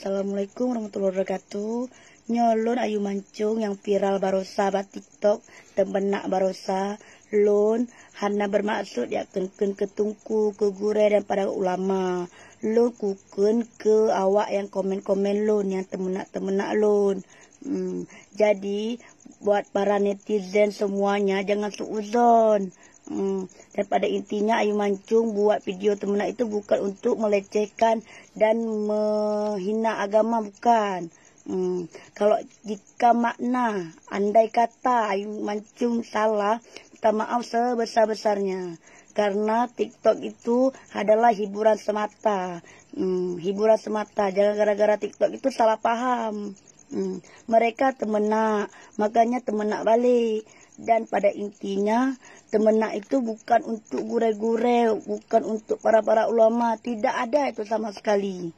Assalamualaikum warahmatullahi wabarakatuh. Nyolon Ayu Mancung yang viral barosa ba TikTok temenak barosa lon hana bermaksud ya ken ketungku ke gure dan para ulama. Lon kukun ke awak yang komen-komen lon yang temenak lon. Jadi buat para netizen semuanya jangan suuzon. Dan pada intinya Ayu Mancung buat video temenak itu bukan untuk melecehkan dan menghina agama, bukan. Kalau jika makna andai kata Ayu Mancung salah, minta maaf sebesar-besarnya. Karena TikTok itu adalah hiburan semata. Hiburan semata. Jangan gara-gara TikTok itu salah paham. Mereka temenak, makanya temenak balik. Dan pada intinya temenak itu bukan untuk gure-gure, bukan untuk para ulama, tidak ada itu sama sekali.